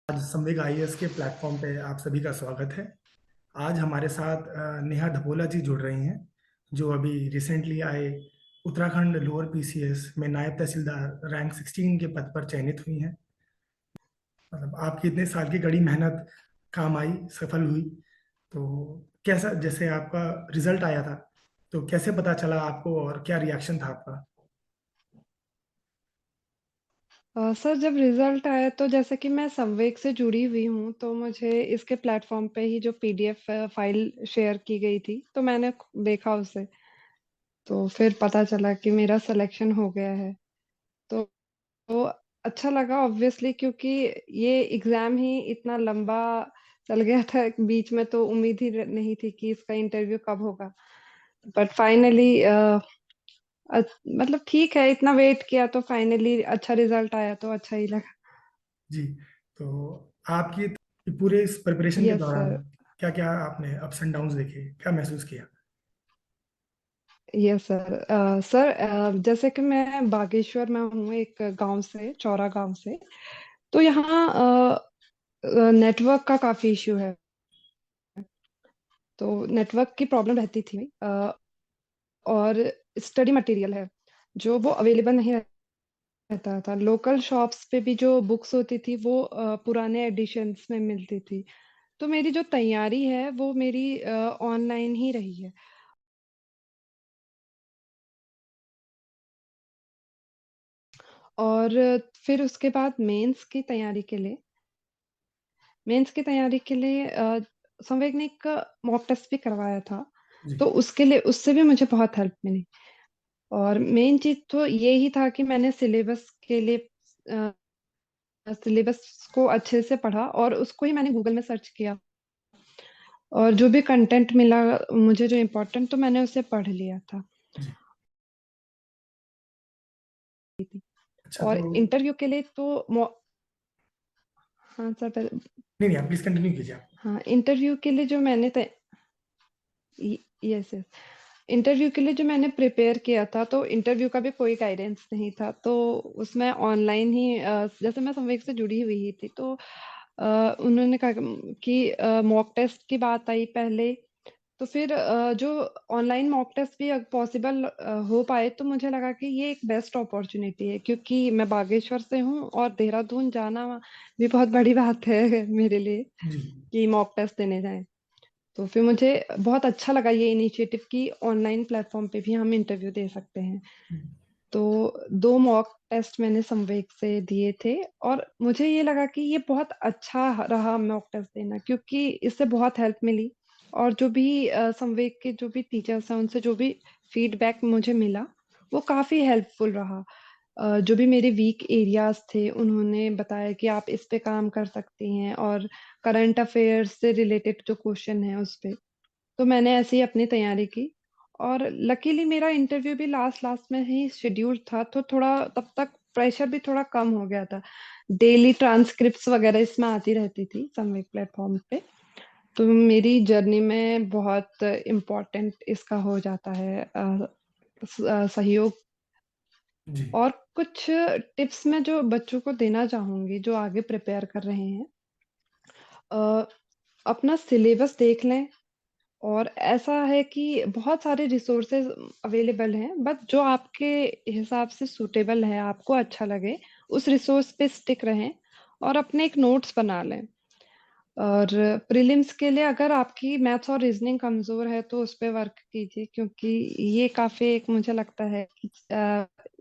आज संवेग आईएएस के प्लेटफॉर्म पे आप सभी का स्वागत है। आज हमारे साथ नेहा धपोला जी जुड़ रही हैं, जो अभी रिसेंटली आए उत्तराखंड लोअर पीसीएस में नायब तहसीलदार रैंक 16 के पद पर चयनित हुई हैं। मतलब आपकी इतने साल की कड़ी मेहनत काम आई, सफल हुई। तो कैसा, जैसे आपका रिजल्ट आया था, तो कैसे पता चला आपको और क्या रिएक्शन था आपका? सर जब रिजल्ट आया तो जैसे कि मैं संवेग से जुड़ी हुई हूँ तो मुझे इसके प्लेटफॉर्म पे ही जो पीडीएफ फाइल शेयर की गई थी तो मैंने देखा उसे। तो फिर पता चला कि मेरा सिलेक्शन हो गया है। तो, तो अच्छा लगा ऑब्वियसली, क्योंकि ये एग्जाम ही इतना लंबा चल गया था, बीच में तो उम्मीद ही नहीं थी कि इसका इंटरव्यू कब होगा। बट फाइनली मतलब ठीक है, इतना वेट किया तो फाइनली अच्छा रिजल्ट आया तो अच्छा ही लगा। जी। तो आपकी पूरे इस प्रिपरेशन के यस दौरान सर। क्या क्या आपने अप्स एंड डाउन्स देखे, क्या महसूस किया? Yes sir. सर जैसे कि मैं बागेश्वर में हूँ, एक गांव से, चौरा गांव से। तो यहाँ नेटवर्क का काफी इश्यू है। तो नेटवर्क की प्रॉब्लम रहती थी। और स्टडी मटेरियल है जो वो अवेलेबल नहीं रहता था। लोकल शॉप्स पे भी जो बुक्स होती थी वो पुराने एडिशंस में मिलती थी। तो मेरी जो तैयारी है वो मेरी ऑनलाइन ही रही है। और फिर उसके बाद मेंस की तैयारी के लिए संवेग ने एक मॉक टेस्ट भी करवाया था। जी। तो उसके लिए उससे भी मुझे बहुत हेल्प मिली। और मेन चीज तो ये ही था कि मैंने सिलेबस को अच्छे से पढ़ा और उसको ही मैंने गूगल में सर्च किया। और जो भी कंटेंट मिला मुझे जो इम्पोर्टेंट, तो मैंने उसे पढ़ लिया था। जी। अच्छा, और तो इंटरव्यू के लिए तो हाँ सर नहीं नहीं, आप प्लीज कंटिन्यू कीजिए आप। हाँ, इंटरव्यू के लिए जो मैंने यस यस इंटरव्यू के लिए जो मैंने प्रिपेयर किया था, तो इंटरव्यू का भी कोई गाइडेंस नहीं था। तो उसमें ऑनलाइन ही जैसे मैं संवेग से जुड़ी हुई ही थी, तो उन्होंने कहा कि मॉक टेस्ट की बात आई पहले। तो फिर जो ऑनलाइन मॉक टेस्ट भी पॉसिबल हो पाए तो मुझे लगा कि ये एक बेस्ट अपॉर्चुनिटी है, क्योंकि मैं बागेश्वर से हूँ और देहरादून जाना भी बहुत बड़ी बात है मेरे लिए जी। कि मॉक टेस्ट देने जाएं। तो फिर मुझे बहुत अच्छा लगा ये इनिशिएटिव कि ऑनलाइन प्लेटफॉर्म पे भी हम इंटरव्यू दे सकते हैं। तो 2 मॉक टेस्ट मैंने संवेग से दिए थे। और मुझे ये लगा कि ये बहुत अच्छा रहा मॉक टेस्ट देना, क्योंकि इससे बहुत हेल्प मिली। और जो भी संवेग के जो भी टीचर्स हैं उनसे जो भी फीडबैक मुझे मिला वो काफी हेल्पफुल रहा। जो भी मेरे वीक एरियाज थे उन्होंने बताया कि आप इस पे काम कर सकती हैं, और करंट अफेयर्स से रिलेटेड जो क्वेश्चन है उस पे। तो मैंने ऐसे ही अपनी तैयारी की। और लकीली मेरा इंटरव्यू भी लास्ट लास्ट में ही शेड्यूल था, तो थोड़ा तब तक प्रेशर भी थोड़ा कम हो गया था। डेली ट्रांसक्रिप्ट्स वगैरह इसमें आती रहती थी संवेग प्लेटफॉर्म पे। तो मेरी जर्नी में बहुत इम्पोर्टेंट इसका हो जाता है सहयोग। जी। और कुछ टिप्स मैं जो बच्चों को देना चाहूंगी जो आगे प्रिपेयर कर रहे हैं, अ, अपना सिलेबस देख लें। और ऐसा है कि बहुत सारे रिसोर्सेज अवेलेबल हैं, बट जो आपके हिसाब से सूटेबल है, आपको अच्छा लगे, उस रिसोर्स पे स्टिक रहें और अपने एक नोट्स बना लें। और प्रीलिम्स के लिए अगर आपकी मैथ्स और रीजनिंग कमजोर है तो उस पे वर्क कीजिए, क्योंकि ये काफी एक मुझे लगता है कि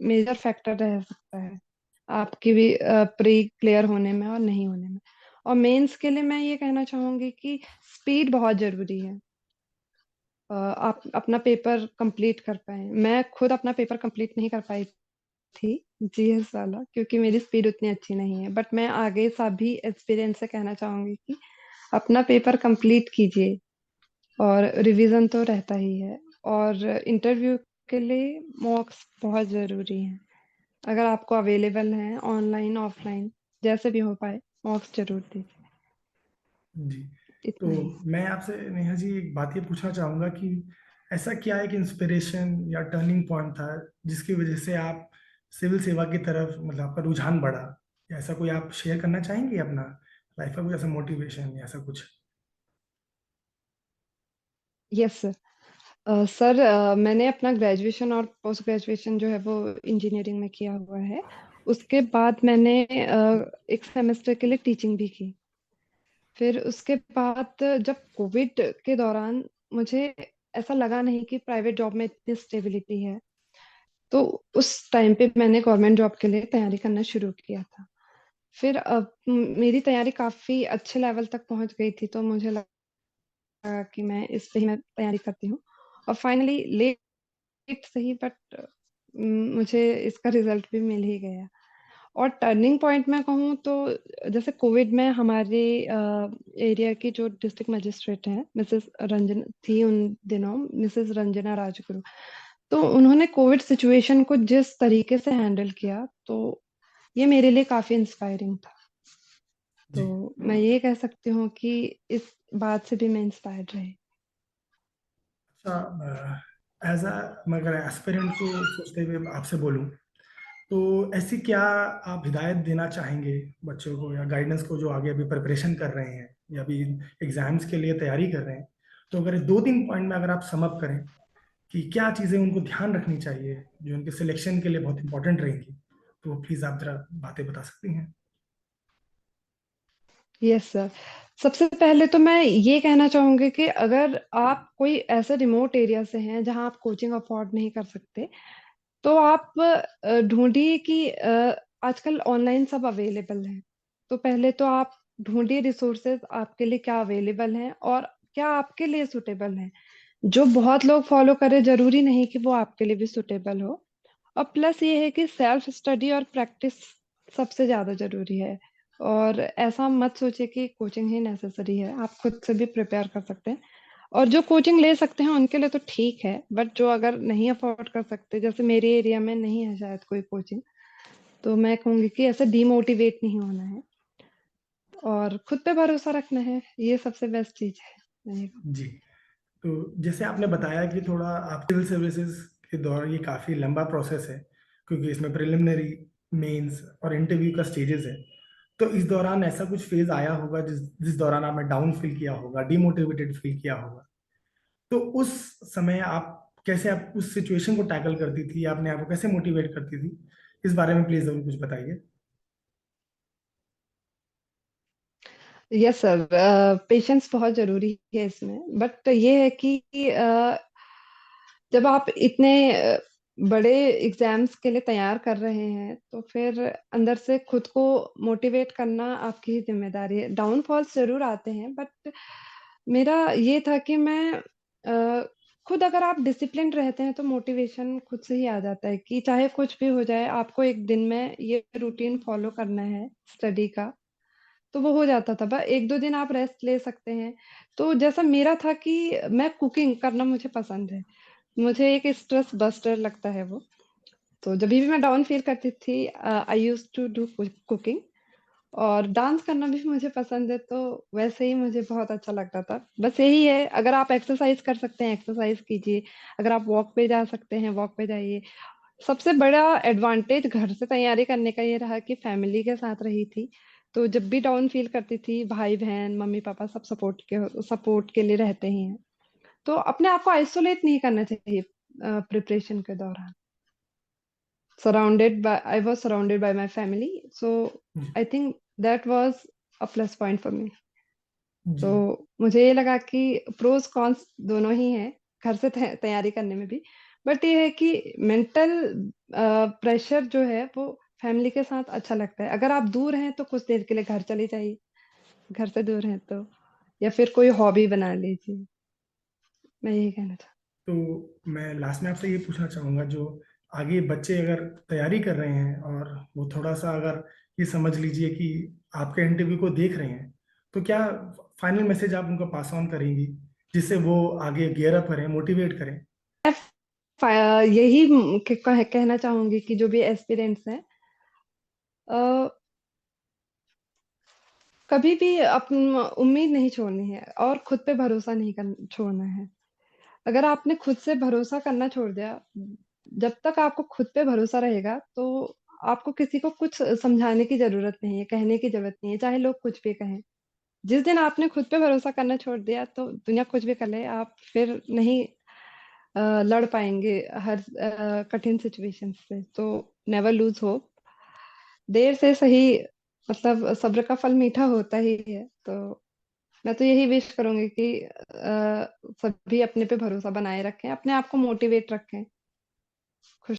मेजर फैक्टर रह सकता है आपकी भी प्री क्लियर होने में और नहीं होने में। और मेंस के लिए मैं ये कहना चाहूंगी कि स्पीड बहुत जरूरी है। आप अपना पेपर कंप्लीट कर पाए। मैं खुद अपना पेपर कंप्लीट नहीं कर पाई थी जीएस वाला, क्योंकि मेरी स्पीड उतनी अच्छी नहीं है। बट मैं आगे सभी एक्सपीरियंस से कहना चाहूंगी कि अपना पेपर कंप्लीट कीजिए। और रिवीजन तो रहता ही है। और इंटरव्यू के लिए मॉक्स बहुत जरूरी हैं। अगर आपको अवेलेबल है ऑनलाइन ऑफलाइन, जैसे भी हो पाए, मॉक्स जरूर दीजिए। जी। तो इतना ही। मैं आपसे नेहा जी एक बात ये पूछना चाहूंगा कि ऐसा क्या एक इंस्पिरेशन या टर्निंग पॉइंट था जिसकी वजह से आप सिविल सेवा की तरफ, मतलब आपका रुझान बढ़ा? या ऐसा कोई आप शेयर करना चाहेंगे अपना लाइफ का कुछ ऐसा मोटिवेशन या ऐसा कुछ? Yes sir. सर, मैंने अपना ग्रेजुएशन और पोस्ट ग्रेजुएशन जो है वो इंजीनियरिंग में किया हुआ है। उसके बाद मैंने एक सेमेस्टर के लिए टीचिंग भी की। फिर उसके बाद जब कोविड के दौरान मुझे ऐसा लगा नहीं कि प्राइवेट जॉब में इतनी स्टेबिलिटी है, तो उस टाइम पे मैंने गवर्नमेंट जॉब के लिए तैयारी करना शुरू किया था। फिर अब मेरी तैयारी काफी अच्छे लेवल तक पहुंच गई थी, तो मुझे कि मैं इस पे ही मैं तैयारी करती हूँ। और फाइनली लेट सही, बट मुझे इसका रिजल्ट भी मिल ही गया। और टर्निंग पॉइंट में कहूँ तो जैसे कोविड में हमारे एरिया की जो डिस्ट्रिक्ट मजिस्ट्रेट हैं, मिसेस रंजना थी उन दिनों, मिसेस रंजना राजगुरु। तो उन्होंने कोविड सिचुएशन को जिस तरीके से हैंडल किया, तो ये मेरे लिए काफी इंस्पायरिंग था। तो जी। मैं ये कह सकती हूँ कि इस बात से भी मैं इंस्पायर्ड रही। अच्छा, एज अ मगर एस्पिरेंट को सोचते हुए आपसे बोलूं, तो ऐसी क्या आप हिदायत देना चाहेंगे बच्चों को या गाइडेंस को, जो आगे अभी प्रिपरेशन कर रहे हैं या अभी एग्जाम्स के लिए तैयारी कर रहे हैं? तो अगर 2-3 पॉइंट में अगर आप समअप करें कि क्या चीज़ें उनको ध्यान रखनी चाहिए जो उनके सिलेक्शन के लिए बहुत इंपॉर्टेंट रहेंगी, तो प्लीज़ आप जरा बातें बता सकती हैं? Yes sir. सबसे पहले तो मैं ये कहना चाहूंगी कि अगर आप कोई ऐसे रिमोट एरिया से हैं जहां आप कोचिंग अफोर्ड नहीं कर सकते, तो आप ढूंढिए कि आजकल ऑनलाइन सब अवेलेबल है। तो पहले तो आप ढूंढिए रिसोर्सेज आपके लिए क्या अवेलेबल हैं और क्या आपके लिए सुटेबल है। जो बहुत लोग फॉलो करें, जरूरी नहीं कि वो आपके लिए भी सुटेबल हो। और प्लस ये है कि सेल्फ स्टडी और प्रैक्टिस सबसे ज्यादा जरूरी है। और ऐसा मत सोचे कि कोचिंग ही नेसेसरी है, आप खुद से भी प्रिपेयर कर सकते हैं। और जो कोचिंग ले सकते हैं उनके लिए तो ठीक है, बट जो अगर नहीं अफोर्ड कर सकते, जैसे मेरे एरिया में नहीं है शायद कोई कोचिंग, तो मैं कहूंगी कि ऐसे डिमोटिवेट नहीं होना है और खुद पे भरोसा रखना है। ये सबसे बेस्ट चीज है, मैं ये जी। तो जैसे आपने बताया कि थोड़ा आप सिविल सर्विसेज के दौरान ये काफ़ी लंबा प्रोसेस है, क्योंकि इसमें प्रिलिमिनरी, मेंस और इंटरव्यू का स्टेजेस है। तो इस दौरान ऐसा कुछ फेज आया होगा जिस जिस दौरान आपने डाउन फील किया होगा, डिमोटिवेटेड फील किया होगा। तो उस समय आप कैसे, आप उस सिचुएशन को टैकल करती थी, आपने आपको कैसे मोटिवेट करती थी? इस बारे में प्लीज जरूर कुछ बताइए। Yes sir. पेशेंस बहुत जरूरी है इसमें, बट ये है कि जब आप इतने बड़े एग्जाम्स के लिए तैयार कर रहे हैं, तो फिर अंदर से खुद को मोटिवेट करना आपकी ही जिम्मेदारी है। डाउनफॉल्स जरूर आते हैं, बट मेरा ये था कि मैं खुद, अगर आप डिसिप्लिन रहते हैं तो मोटिवेशन खुद से ही आ जाता है कि चाहे कुछ भी हो जाए, आपको एक दिन में ये रूटीन फॉलो करना है स्टडी का। तो वो हो जाता था, बस एक दो दिन आप रेस्ट ले सकते हैं। तो जैसा मेरा था कि मैं कुकिंग करना मुझे पसंद है, मुझे एक स्ट्रेस बस्टर लगता है वो। तो जब भी मैं डाउन फील करती थी, आई यूज टू डू कुकिंग। और डांस करना भी मुझे पसंद है, तो वैसे ही मुझे बहुत अच्छा लगता था। बस यही है, अगर आप एक्सरसाइज कर सकते हैं एक्सरसाइज कीजिए, अगर आप वॉक पे जा सकते हैं वॉक पे जाइए। सबसे बड़ा एडवांटेज घर से तैयारी करने का ये रहा कि फैमिली के साथ रही थी। तो जब भी डाउन फील करती थी, भाई बहन मम्मी पापा सब सपोर्ट के लिए रहते ही हैं। तो अपने आप को आइसोलेट नहीं करना चाहिए प्रिपरेशन के दौरान। I was surrounded by my family, so ji. I think that was a plus point for me. तो जी। मुझे ये लगा कि प्रोज कॉन्स दोनों ही हैं घर से तैयारी करने में भी। बट ये है कि मेंटल प्रेशर जो है वो फैमिली के साथ अच्छा लगता है। अगर आप दूर हैं तो कुछ देर के लिए घर चले जाइए, घर से दूर हैं तो, या फिर कोई हॉबी बना लीजिए। मैं यही कहना चाहूँ। तो मैं लास्ट में आपसे ये पूछना चाहूंगा, जो आगे बच्चे अगर तैयारी कर रहे हैं और वो थोड़ा सा अगर ये समझ लीजिए कि आपके इंटरव्यू को देख रहे हैं, तो क्या फाइनल मैसेज आप उनको पास ऑन करेंगी जिससे वो आगे गियर अप करें, मोटिवेट करें? यही कहना चाहूंगी कि जो भी एस्पिरेंट्स हैं, अ, कभी भी अपन उम्मीद नहीं छोड़नी है और खुद पे भरोसा नहीं छोड़ना है। अगर आपने खुद से भरोसा करना छोड़ दिया, जब तक आपको खुद पे भरोसा रहेगा, तो आपको किसी को कुछ समझाने की ज़रूरत नहीं है, कहने की ज़रूरत नहीं है, चाहे लोग कुछ भी कहें। जिस दिन आपने खुद पे भरोसा करना छोड़ दिया, तो दुनिया कुछ भी कर ले, आप फिर नहीं लड़ पाएँगे हर कठिन सिचुएशंस से। तो नेवर लूज़ होप। देर से सही, मतलब सब्र का फल मीठा होता ही है। तो मैं तो यही विश करूँगी कि सभी अपने पे भरोसा बनाए रखें, अपने आप को मोटिवेट रखें। खुश